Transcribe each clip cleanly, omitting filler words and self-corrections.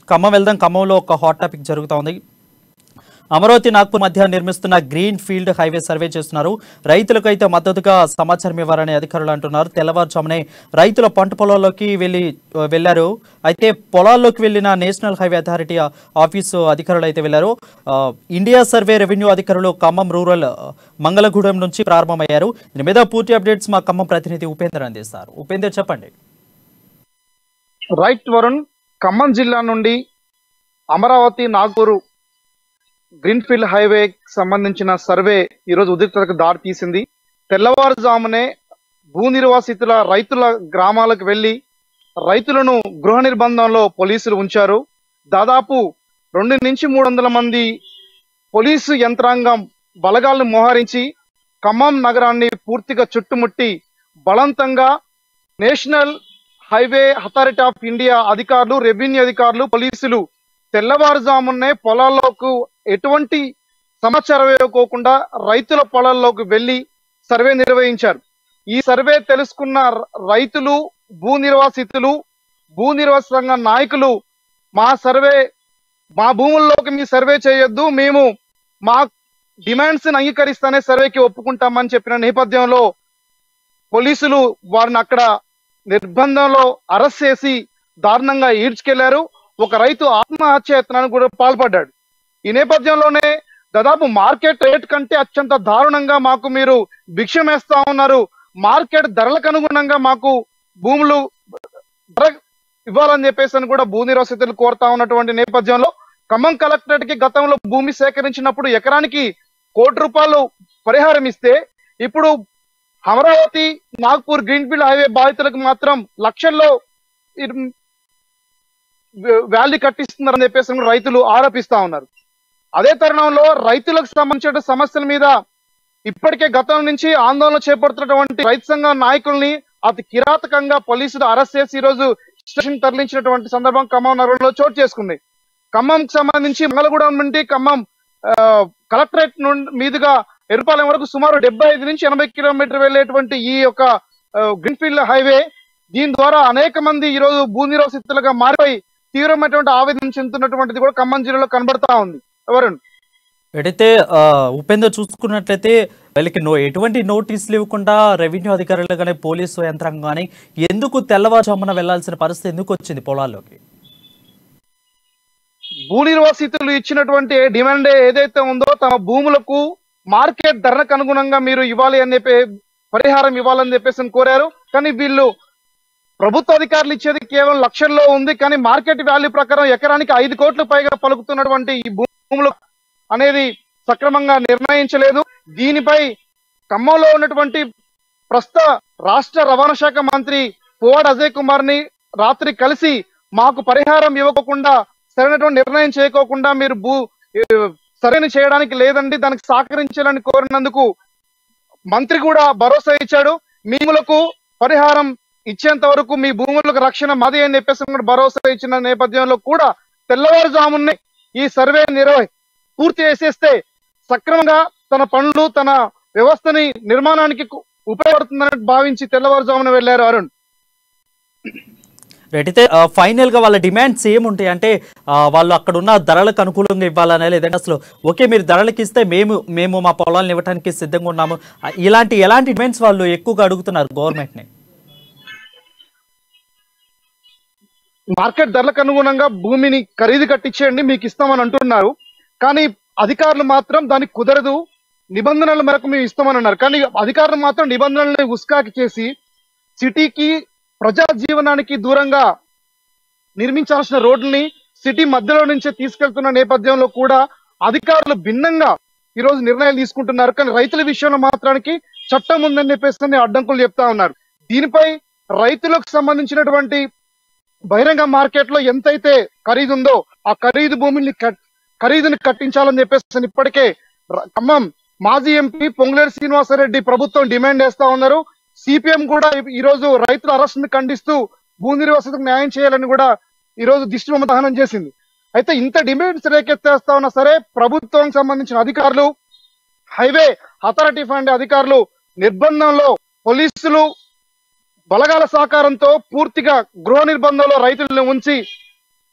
ఖమ్మం వెళ్దాం. ఖమ్మంలో ఒక హాట్ టాపిక్ జరుగుతూ ఉంది. అమరావతి నాగ్పూర్ మధ్య నిర్మిస్తున్న గ్రీన్ ఫీల్డ్ హైవే సర్వే చేస్తున్నారు. రైతులకు అయితే మద్దతుగా సమాచారం ఇవ్వాలని అధికారులు అంటున్నారు. తెల్లవారుజామునే రైతుల పంట పొలాల్లోకి వెళ్లారు. అయితే పొలాల్లోకి వెళ్లిన నేషనల్ హైవే అథారిటీ ఆఫీసు అధికారులు అయితే వెళ్లారు. ఇండియా సర్వే రెవెన్యూ అధికారులు ఖమ్మం రూరల్ మంగళగూడెం నుంచి ప్రారంభమయ్యారు. దీని మీద పూర్తి అప్డేట్స్ మా ఖమ్మం ప్రతినిధి ఉపేందర్ అందిస్తారు. ఉపేందర్, చెప్పండి. రైట్ వరుణ్, ఖమ్మం జిల్లా నుండి అమరావతి నాగూరు గ్రీన్ఫీల్డ్ హైవే సంబంధించిన సర్వే ఈరోజు ఉద్రిక్తతకు దారి తీసింది. తెల్లవారుజామునే భూ నిర్వాసితుల రైతుల గ్రామాలకు వెళ్లి రైతులను గృహ నిర్బంధంలో పోలీసులు ఉంచారు. దాదాపు 2 నుంచి 300 మంది పోలీసు యంత్రాంగం బలగాలను మోహరించి ఖమ్మం నగరాన్ని పూర్తిగా చుట్టుముట్టి బలవంతంగా national highway authority of India అధికారులు, రెవెన్యూ అధికారులు, పోలీసులు తెల్లవారుజామునే పొలాల్లోకి ఎటువంటి సమాచారం ఇవ్వకోకుండా రైతుల పొలాల్లోకి వెళ్లి సర్వే నిర్వహించారు. ఈ సర్వే తెలుసుకున్న రైతులు, భూ నిర్వాసితులు, భూ నిర్వాస సంఘ నాయకులు మా భూముల్లోకి మీ సర్వే చేయొద్దు, మేము మా డిమాండ్స్ అంగీకరిస్తానే సర్వేకి ఒప్పుకుంటామని చెప్పిన నేపథ్యంలో పోలీసులు వారిని అక్కడ నిర్బంధంలో అరెస్ట్ చేసి దారుణంగా ఈడ్చుకెళ్లారు. ఒక రైతు ఆత్మహత్యయత్నానికి కూడా పాల్పడ్డాడు. ఈ నేపథ్యంలోనే దాదాపు మార్కెట్ రేట్ కంటే అత్యంత దారుణంగా మాకు మీరు భిక్షం వేస్తా ఉన్నారు, మార్కెట్ ధరలకు అనుగుణంగా మాకు భూములు ఇవ్వాలని చెప్పేసి కూడా భూ నిర్వాసితులు కోరుతా ఉన్నటువంటి నేపథ్యంలో ఖమ్మం కలెక్టరేట్ కి గతంలో భూమి సేకరించినప్పుడు ఎకరానికి ₹1,00,00,000 పరిహారం ఇస్తే ఇప్పుడు అమరావతి నాగ్పూర్ గ్రీన్ఫీల్డ్ హైవే బాధితులకు మాత్రం లక్షల్లో వాల్యూ కట్టిస్తున్నారని చెప్పేసి రైతులు ఆరోపిస్తా ఉన్నారు. అదే తరుణంలో రైతులకు సంబంధించిన సమస్యల మీద ఇప్పటికే గతం నుంచి ఆందోళన చేపడుతున్నటువంటి రైతు సంఘ నాయకుల్ని అతి కిరాతకంగా పోలీసులు అరెస్ట్ చేసి ఈ రోజు స్టేషన్ తరలించినటువంటి సందర్భం ఖమ్మం నగరంలో చోటు చేసుకుంది. ఖమ్మంకి సంబంధించి మంగళగూడెం నుండి ఖమ్మం కలెక్టరేట్ మీదుగా ఎరుపాలెం వరకు సుమారు 75 నుంచి 80 కిలోమీటర్ వెళ్లేటువంటి ఈ యొక్క గ్రీన్ఫీల్డ్ హైవే, దీని ద్వారా అనేక మంది ఈ రోజు భూ నిర్వాసితులుగా మారిపోయి తీవ్రమైనటువంటి ఆవేదన చెందుతున్నటువంటిది కూడా ఖమ్మం జిల్లాలో కనబడతా ఉంది. వరుణ్, ఎటైతే ఉపేందర్ చూసుకున్నట్లయితే వీళ్ళకి ఎటువంటి నోటీసులు ఇవ్వకుండా రెవెన్యూ అధికారులు కానీ పోలీసు యంత్రాంగం కానీ ఎందుకు తెల్లవారుజామున వెళ్లాల్సిన పరిస్థితి ఎందుకు వచ్చింది పొలాల్లోకి? భూ నిర్వాసితులు ఇచ్చినటువంటి డిమాండ్ ఏదైతే ఉందో తమ భూములకు మార్కెట్ ధరకు అనుగుణంగా మీరు ఇవ్వాలి అని చెప్పి పరిహారం ఇవ్వాలని చెప్పేసి కోరారు. కానీ వీళ్ళు ప్రభుత్వ అధికారులు ఇచ్చేది కేవలం లక్షల్లో ఉంది. కానీ మార్కెట్ వాల్యూ ప్రకారం ఎకరానికి 5 కోట్ల పైగా పలుకుతున్నటువంటి ఈ భూములు అనేది సక్రమంగా నిర్ణయించలేదు. దీనిపై ఖమ్మంలో ఉన్నటువంటి ప్రస్తుత రాష్ట్ర రవాణా శాఖ మంత్రి పువ్వాడ అజయ్ కుమార్ ని రాత్రి కలిసి మాకు పరిహారం ఇవ్వకుండా, సరైనటువంటి నిర్ణయం చేయకోకుండా మీరు సరైన చేయడానికి లేదండి, దానికి సహకరించాలని కోరినందుకు మంత్రి కూడా భరోసా ఇచ్చాడు. భూములకు పరిహారం ఇచ్చేంత వరకు మీ భూములకు రక్షణ మాది అని చెప్పేసి భరోసా ఇచ్చిన నేపథ్యంలో కూడా తెల్లవారుజామునే ఈ సర్వే పూర్తి చేసేస్తే సక్రమంగా తన పనులు, తన వ్యవస్థని నిర్మాణానికి ఉపయోగపడుతుందని భావించి తెల్లవారుజామున వెళ్లారు. అరుణ్, అయితే ఫైనల్ గా వాళ్ళ డిమాండ్స్ ఏముంటాయి అంటే వాళ్ళు అక్కడ ఉన్న ధరలకు అనుకూలంగా ఇవ్వాలనే, లేదంటే అసలు ఓకే మీరు ధరలకు ఇస్తే మేము మా పొలాలను ఇవ్వడానికి సిద్ధంగా ఉన్నాము, ఎలాంటి డిమాండ్స్ వాళ్ళు ఎక్కువగా అడుగుతున్నారు గవర్నమెంట్ ని? మార్కెట్ ధరలకు అనుగుణంగా భూమిని ఖరీదు కట్టించేయండి మీకు ఇస్తామని అంటున్నారు. కానీ అధికారులు మాత్రం దానికి కుదరదు, నిబంధనల మేరకు మేము ఇస్తామని అన్నారు. కానీ అధికారులు మాత్రం నిబంధనల్ని ఉస్కాకి చేసి సిటీకి, ప్రజా జీవనానికి దూరంగా నిర్మించాల్సిన రోడ్లని సిటీ మధ్యలో నుంచే తీసుకెళ్తున్న నేపథ్యంలో కూడా అధికారులు భిన్నంగా ఈరోజు నిర్ణయాలు తీసుకుంటున్నారు. కానీ రైతుల విషయంలో మాత్రానికి చట్టం ఉందని చెప్పేసి అడ్డంకులు చెప్తా ఉన్నారు. దీనిపై రైతులకు సంబంధించినటువంటి బహిరంగ మార్కెట్ లో ఎంతైతే ఖరీదు ఉందో ఆ ఖరీదుని కట్టించాలని చెప్పేసి ఇప్పటికే ఖమ్మం మాజీ ఎంపీ పొంగులేటి శ్రీనివాసరెడ్డి ప్రభుత్వం డిమాండ్ చేస్తా ఉన్నారు. సిపిఎం కూడా ఈ రోజు రైతుల అరెస్ట్ ని ఖండిస్తూ భూ నిర్వాసితులకు న్యాయం చేయాలని కూడా ఈ రోజు దిష్టిబొమ్మ దహనం చేసింది. అయితే ఇంత డిమాండ్స్ రేకెత్తేస్తా ఉన్నా సరే ప్రభుత్వానికి సంబంధించిన అధికారులు, హైవే అథారిటీ ఫండ్ అధికారులు నిర్బంధంలో, పోలీసులు బలగాల సహకారంతో పూర్తిగా గృహ నిర్బంధంలో రైతులను ఉంచి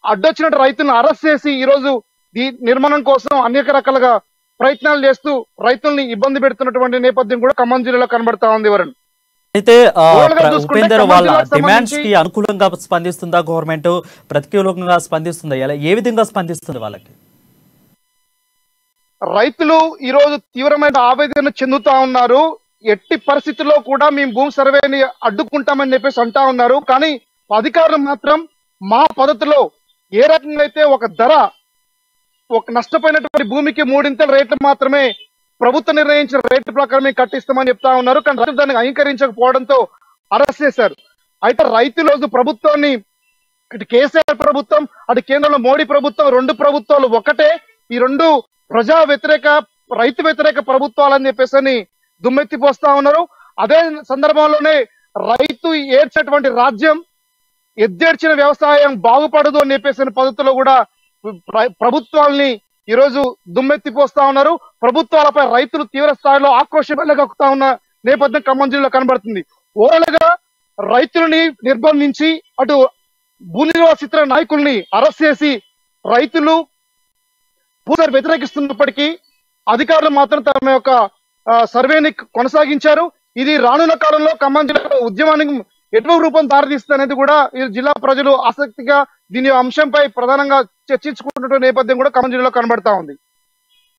అడ్డొచ్చిన రైతులను అరెస్ట్ చేసి ఈ రోజు ఈ నిర్మాణం కోసం అనేక రకాలుగా ప్రయత్నాలు చేస్తూ రైతుల్ని ఇబ్బంది పెడుతున్నటువంటి నేపథ్యం కూడా ఖమ్మం జిల్లాలో కనబడతా ఉంది వరుణ్. అయితే ఓవరాల్ గా చూసుకుంటే ఉపేందర్ ఖమ్మం వాళ్ళ జిల్లాకు డిమాండ్స్ సంబంధించి కి అనుకూలంగా స్పందిస్తుందా గవర్నమెంట్, ప్రతికూలంగా స్పందిస్తుందా, ఎలా ఏ విధంగా స్పందిస్తుంది వాళ్ళకి? రైతులు ఈ రోజు తీవ్రమైన ఆవేదన చెందుతా ఉన్నారు. ఎట్టి పరిస్థితుల్లో కూడా మేము భూమి సర్వేని అడ్డుకుంటామని చెప్పేసి అంటా ఉన్నారు. కానీ అధికారులు మాత్రం మా పద్ధతిలో ఏ రకంగా అయితే ఒక ధర, ఒక నష్టపోయినటువంటి భూమికి 3 రేట్లు మాత్రమే ప్రభుత్వం నిర్ణయించిన రేటు ప్రకారమే కట్టిస్తామని చెప్తా ఉన్నారు. కానీ రైతులు దాన్ని అంగీకరించకపోవడంతో అరెస్ట్ చేశారు. అయితే రైతులు రోజు ప్రభుత్వాన్ని, ఇటు కేసీఆర్ ప్రభుత్వం, అటు కేంద్రంలో మోడీ ప్రభుత్వం, 2 ప్రభుత్వాలు ఒకటే, ఈ 2 ప్రజా వ్యతిరేక, రైతు వ్యతిరేక ప్రభుత్వాలని చెప్పేసి దుమ్మెత్తిపోస్తా ఉన్నారు. అదే సందర్భంలోనే రైతు ఏడ్చేటువంటి రాజ్యం, ఎద్దేడ్చిన వ్యవసాయం బాగుపడదు అని చెప్పేసి పద్ధతిలో కూడా ప్రభుత్వాల్ని ఈ రోజు దుమ్మెత్తిపోస్తా ఉన్నారు. ప్రభుత్వాలపై రైతులు తీవ్ర స్థాయిలో ఆక్రోశం వెళ్ళగక్కుతా ఉన్న నేపథ్యం ఖమ్మం జిల్లాలో కనబడుతుంది. ఓవరాల్ గా రైతులని నిర్బంధించి అటు భూ నిర్వాసితుల నాయకుల్ని అరెస్ట్ చేసి రైతులు పూర్తి వ్యతిరేకిస్తున్నప్పటికీ అధికారులు మాత్రం తమ యొక్క సర్వేని కొనసాగించారు. ఇది రానున్న కాలంలో ఖమ్మం జిల్లాలో ఉద్యమానికి ఎటువంటి రూపం దారితీస్తుంది అనేది కూడా ఈ జిల్లా ప్రజలు ఆసక్తిగా దీని అంశంపై ప్రధానంగా చర్చించుకుంటున్న నేపథ్యం కూడా ఖమ్మం జిల్లాలో కనబడతా ఉంది.